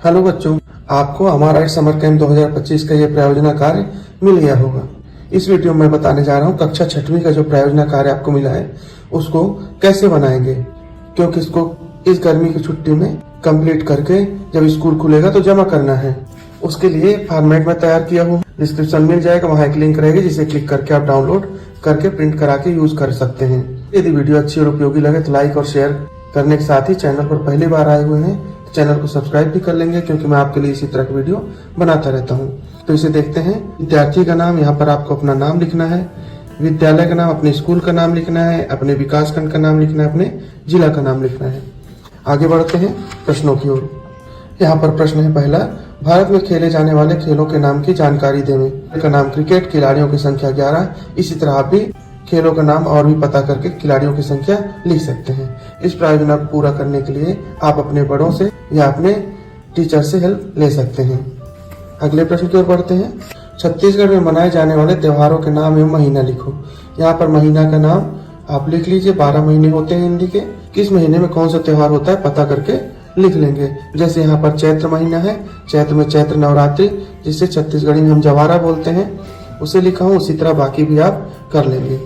Hello बच्चों, आपको हमारा इस समर कैंप 2025 का ये प्रायोजना कार्य मिल गया होगा। इस वीडियो में मैं बताने जा रहा हूँ कक्षा 6वीं का जो प्रायोजना कार्य आपको मिला है उसको कैसे बनाएंगे, क्योंकि इसको इस गर्मी की छुट्टी में कंप्लीट करके जब स्कूल खुलेगा तो जमा करना है। उसके लिए फॉर्मेट में तैयार किया हूँ, डिस्क्रिप्शन मिल जाएगा, वहाँ एक लिंक रहेगी जिसे क्लिक करके आप डाउनलोड करके प्रिंट करा के यूज कर सकते हैं। यदि वीडियो अच्छी और उपयोगी लगे तो लाइक और शेयर करने के साथ ही चैनल पर पहली बार आए हुए हैं तो चैनल को सब्सक्राइब भी कर लेंगे, क्योंकि मैं आपके लिए इसी तरह की वीडियो बनाता रहता हूँ। तो इसे देखते हैं। विद्यार्थी का नाम, यहाँ पर आपको अपना नाम लिखना है, विद्यालय का नाम, अपने स्कूल का नाम लिखना है, अपने विकास खंड का नाम लिखना है, अपने जिला का नाम लिखना है। आगे बढ़ते हैं प्रश्नों की ओर। यहाँ पर प्रश्न है पहला, भारत में खेले जाने वाले खेलों के नाम की जानकारी देवें। का नाम क्रिकेट, खिलाड़ियों की संख्या 11। इसी तरह आप भी खेलों का नाम और भी पता करके खिलाड़ियों की संख्या लिख सकते हैं। इस प्रायोजना को पूरा करने के लिए आप अपने बड़ों से या अपने टीचर से हेल्प ले सकते हैं। अगले प्रश्न की ओर बढ़ते हैं। छत्तीसगढ़ में मनाए जाने वाले त्योहारों के नाम एवं महीना लिखो। यहाँ पर महीना का नाम आप लिख लीजिए। 12 महीने होते हैं हिंदी के, किस महीने में कौन सा त्योहार होता है पता करके लिख लेंगे। जैसे यहाँ पर चैत्र महीना है, चैत्र में चैत्र नवरात्रि, जिसे छत्तीसगढ़ी में हम जवारा बोलते हैं, उसे लिखा हूँ। उसी तरह बाकी भी आप कर लेंगे।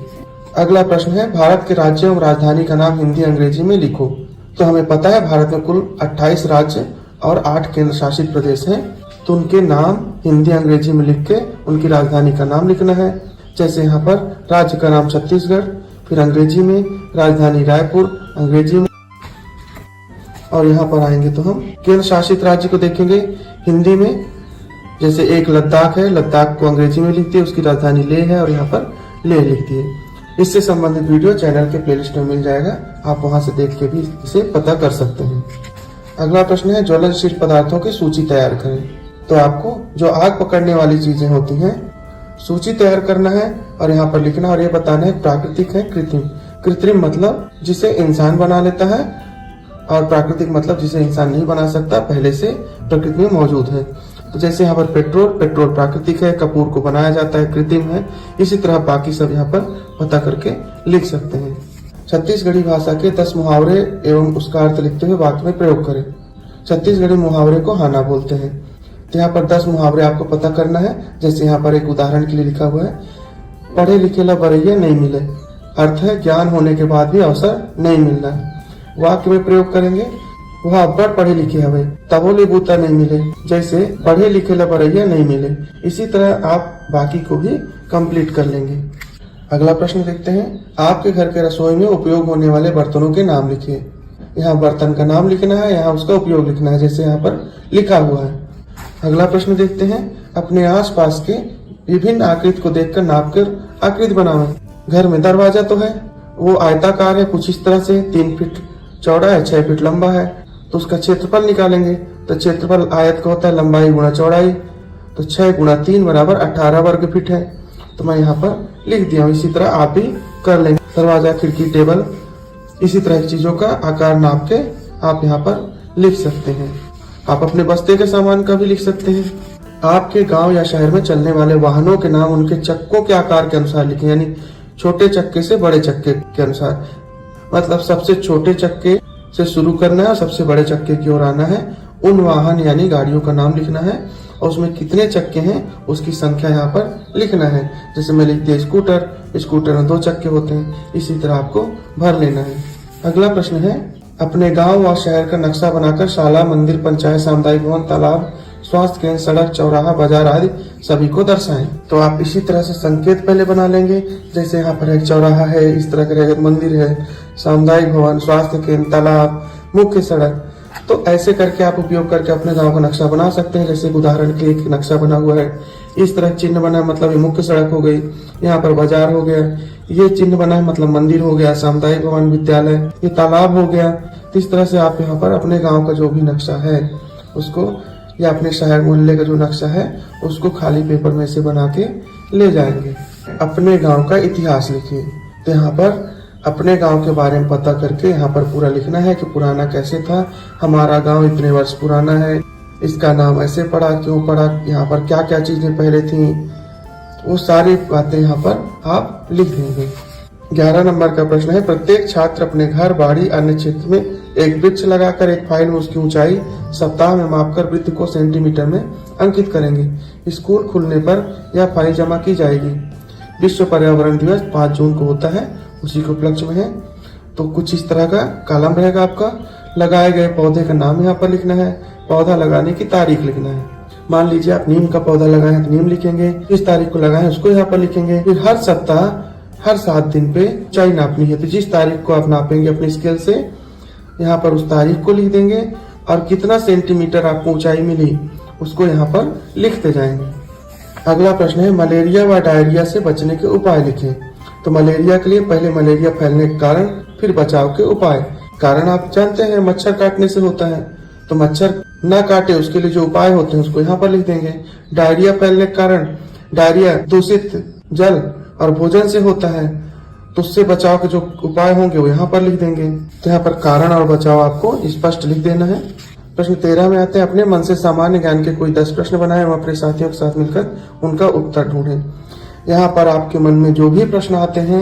अगला प्रश्न है, भारत के राज्य एवं राजधानी का नाम हिंदी अंग्रेजी में लिखो। तो हमें पता है भारत में कुल 28 राज्य और 8 केंद्र शासित प्रदेश हैं, तो उनके नाम हिंदी अंग्रेजी में लिख के उनकी राजधानी का नाम लिखना है। जैसे यहाँ पर राज्य का नाम छत्तीसगढ़, फिर अंग्रेजी में राजधानी रायपुर अंग्रेजी में, और यहाँ पर आएंगे तो हम केंद्र शासित राज्य को देखेंगे हिंदी में। जैसे एक लद्दाख है, लद्दाख को अंग्रेजी में लिखती है, उसकी राजधानी लेह है और यहाँ पर लेह लिखती है। इससे संबंधित वीडियो चैनल के प्लेलिस्ट में मिल जाएगा, आप वहां से देख के भी इसे पता कर सकते हैं। अगला प्रश्न है, ज्वलनशील पदार्थों की सूची तैयार करें। तो आपको जो आग पकड़ने वाली चीजें होती हैं सूची तैयार करना है और यहाँ पर लिखना और ये बताना है प्राकृतिक है कृत्रिम। कृत्रिम मतलब जिसे इंसान बना लेता है, और प्राकृतिक मतलब जिसे इंसान नहीं बना सकता, पहले से प्रकृति में मौजूद है। तो जैसे यहाँ पर पेट्रोल, पेट्रोल प्राकृतिक है, कपूर को बनाया जाता है, कृत्रिम है। इसी तरह बाकी सब यहाँ पर पता करके लिख सकते हैं। छत्तीसगढ़ी भाषा के 10 मुहावरे एवं उसका अर्थ लिखते हुए वाक्य में प्रयोग करें। छत्तीसगढ़ी मुहावरे को हाना बोलते हैं। तो यहाँ पर 10 मुहावरे आपको पता करना है। जैसे यहाँ पर एक उदाहरण के लिए लिखा हुआ है, पढ़े लिखे ला बरैया नहीं मिले। अर्थ है ज्ञान होने के बाद भी अवसर नहीं मिलना। वाक्य में प्रयोग करेंगे, वह अब्बड़ पढ़े लिखे हवे तबोले बूता नहीं मिले। जैसे पढ़े लिखे ला बरैया नहीं मिले। इसी तरह आप बाकी को भी कंप्लीट कर लेंगे। अगला प्रश्न देखते हैं, आपके घर के रसोई में उपयोग होने वाले बर्तनों के नाम लिखिए। यहाँ बर्तन का नाम लिखना है, यहाँ उसका उपयोग लिखना है, जैसे यहाँ पर लिखा हुआ है। अगला प्रश्न देखते हैं, अपने आसपास के विभिन्न आकृति को देखकर नापकर आकृति बनावें। घर में दरवाजा तो है, वो आयताकार है, कुछ इस तरह से 3 फीट चौड़ा है, 6 फीट लंबा है, तो उसका क्षेत्रफल निकालेंगे। तो क्षेत्रफल आयत का होता है लंबाई गुणा चौड़ाई, तो 6 गुणा 3 बराबर 18 वर्ग फीट है। तो मैं यहाँ पर लिख दिया हूँ। इसी तरह आप भी कर लेंगे। दरवाजा, खिड़की, टेबल, इसी तरह की चीजों का आकार नाप के आप यहाँ पर लिख सकते हैं। आप अपने बस्ते के सामान का भी लिख सकते हैं। आपके गाँव या शहर में चलने वाले वाहनों के नाम उनके चक्कों के आकार के अनुसार लिखें, यानी छोटे चक्के से बड़े चक्के के अनुसार। मतलब सबसे छोटे चक्के से शुरू करना है और सबसे बड़े चक्के की ओर आना है। उन वाहन यानी गाड़ियों का नाम लिखना है और उसमें कितने चक्के हैं उसकी संख्या यहाँ पर लिखना है। जैसे मैं लिख दिया स्कूटर, स्कूटर में 2 चक्के होते हैं। इसी तरह आपको भर लेना है। अगला प्रश्न है, अपने गांव और शहर का नक्शा बनाकर शाला, मंदिर, पंचायत, सामुदायिक भवन, तालाब, स्वास्थ्य केंद्र, सड़क, चौराहा, बाजार आदि सभी को दर्शाएं। तो आप इसी तरह से संकेत पहले बना लेंगे। जैसे यहाँ पर एक चौराहा है, इस तरह का मंदिर है, सामुदायिक भवन, स्वास्थ्य केंद्र, तालाब, मुख्य सड़क। तो ऐसे करके आप उपयोग करके अपने गांव का नक्शा बना सकते हैं। जैसे उदाहरण के लिए एक नक्शा बना हुआ है, इस तरह चिन्ह बना है, मतलब ये मुख्य सड़क हो गई, यहाँ पर बाजार हो गया, ये चिन्ह बना है मतलब मंदिर हो गया, सामुदायिक भवन, विद्यालय, ये तालाब हो गया। तो इस तरह से आप यहाँ पर अपने गाँव का जो भी नक्शा है उसको, या अपने शहर मोहल्ले का जो नक्शा है उसको खाली पेपर में से बना के ले जाएंगे। अपने गांव का इतिहास लिखिए। तो यहाँ पर अपने गांव के बारे में पता करके यहाँ पर पूरा लिखना है कि पुराना कैसे था, हमारा गांव इतने वर्ष पुराना है, इसका नाम ऐसे पड़ा, क्यों पड़ा, यहाँ पर क्या क्या चीजें पहले थी, वो सारी बातें यहाँ पर आप लिख देंगे। 11 नंबर का प्रश्न है, प्रत्येक छात्र अपने घर, बाड़ी, अन्य क्षेत्र में एक वृक्ष लगाकर एक फाइल में उसकी ऊंचाई, सप्ताह में मापकर वृत्त को सेंटीमीटर में अंकित करेंगे। स्कूल खुलने पर यह फाइल जमा की जाएगी। विश्व पर्यावरण दिवस 5 जून को होता है, उसी के उपलक्ष्य में है। तो कुछ इस तरह का कॉलम रहेगा आपका। लगाए गए पौधे का नाम यहाँ पर लिखना है, पौधा लगाने की तारीख लिखना है। मान लीजिए आप नीम का पौधा लगाए तो नीम लिखेंगे, किस तारीख को लगाए उसको यहाँ पर लिखेंगे। फिर हर सप्ताह हर 7 दिन पे ऊंचाई नापनी है, तो जिस तारीख को आप नापेंगे अपनी स्केल से यहाँ पर उस तारीख को लिख देंगे और कितना सेंटीमीटर आपको ऊंचाई मिली उसको यहाँ पर लिखते जाएंगे। अगला प्रश्न है मलेरिया व डायरिया से बचने के उपाय लिखें। तो मलेरिया के लिए पहले मलेरिया फैलने के कारण, फिर बचाव के उपाय। कारण आप जानते हैं मच्छर काटने से होता है, तो मच्छर न काटे उसके लिए जो उपाय होते हैं उसको यहाँ पर लिख देंगे। डायरिया फैलने के कारण, डायरिया दूषित जल और भोजन से होता है, तो उससे बचाव के जो उपाय होंगे वो यहाँ पर लिख देंगे। तो यहाँ पर कारण और बचाव आपको स्पष्ट लिख देना है। प्रश्न 13 में आते हैं अपने मन से सामान्य ज्ञान के कोई 10 प्रश्न बनाएं और अपने साथियों के साथ मिलकर उनका उत्तर ढूंढें। यहाँ पर आपके मन में जो भी प्रश्न आते हैं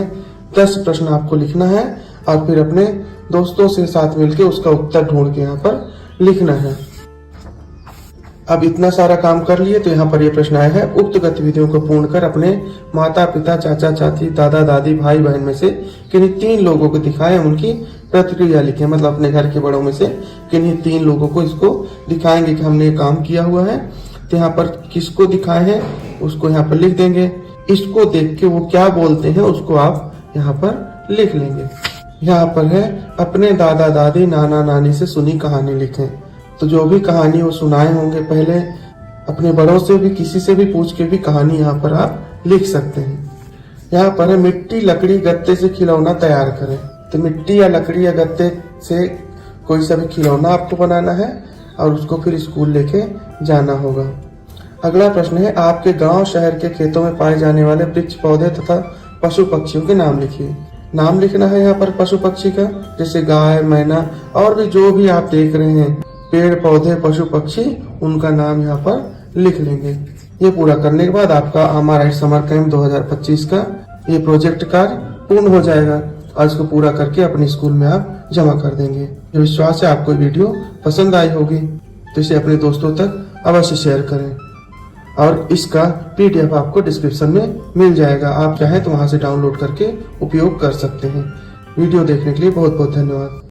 10 प्रश्न आपको लिखना है और फिर अपने दोस्तों से साथ मिलकर उसका उत्तर ढूंढ के यहाँ पर लिखना है। अब इतना सारा काम कर लिए तो यहाँ पर ये प्रश्न आया है, उक्त गतिविधियों को पूर्ण कर अपने माता पिता चाचा चाची दादा दादी भाई बहन में से किन्हीं 3 लोगों को दिखाएं, उनकी प्रतिक्रिया लिखें। मतलब अपने घर के बड़ों में से किन्हीं 3 लोगों को इसको दिखाएंगे कि हमने ये काम किया हुआ है। तो यहाँ पर किसको दिखाए हैं उसको यहाँ पर लिख देंगे। इसको देख के वो क्या बोलते हैं उसको आप यहाँ पर लिख लेंगे। यहाँ पर है अपने दादा दादी नाना नानी से सुनी कहानी लिखें। तो जो भी कहानी वो सुनाए होंगे पहले, अपने बड़ों से भी किसी से भी पूछ के भी कहानी यहाँ पर आप लिख सकते हैं। यहाँ पर है मिट्टी लकड़ी गत्ते से खिलौना तैयार करें। तो मिट्टी या लकड़ी या गत्ते से कोई सा भी खिलौना आपको बनाना है और उसको फिर स्कूल लेके जाना होगा। अगला प्रश्न है आपके गांव शहर के खेतों में पाए जाने वाले वृक्ष पौधे तथा पशु पक्षियों के नाम लिखिए। नाम लिखना है यहाँ पर पशु पक्षी का, जैसे गाय मैना और भी जो भी आप देख रहे हैं पेड़ पौधे पशु पक्षी, उनका नाम यहाँ पर लिख लेंगे। ये पूरा करने के बाद आपका हमारा समर कैंप 2025 का ये प्रोजेक्ट कार्य पूर्ण हो जाएगा और इसको पूरा करके अपने स्कूल में आप जमा कर देंगे। ये विश्वास है आपको वीडियो पसंद आई होगी, तो इसे अपने दोस्तों तक अवश्य शेयर करें और इसका PDF आपको डिस्क्रिप्शन में मिल जाएगा। आप चाहें तो वहां से डाउनलोड करके उपयोग कर सकते हैं। वीडियो देखने के लिए बहुत बहुत धन्यवाद।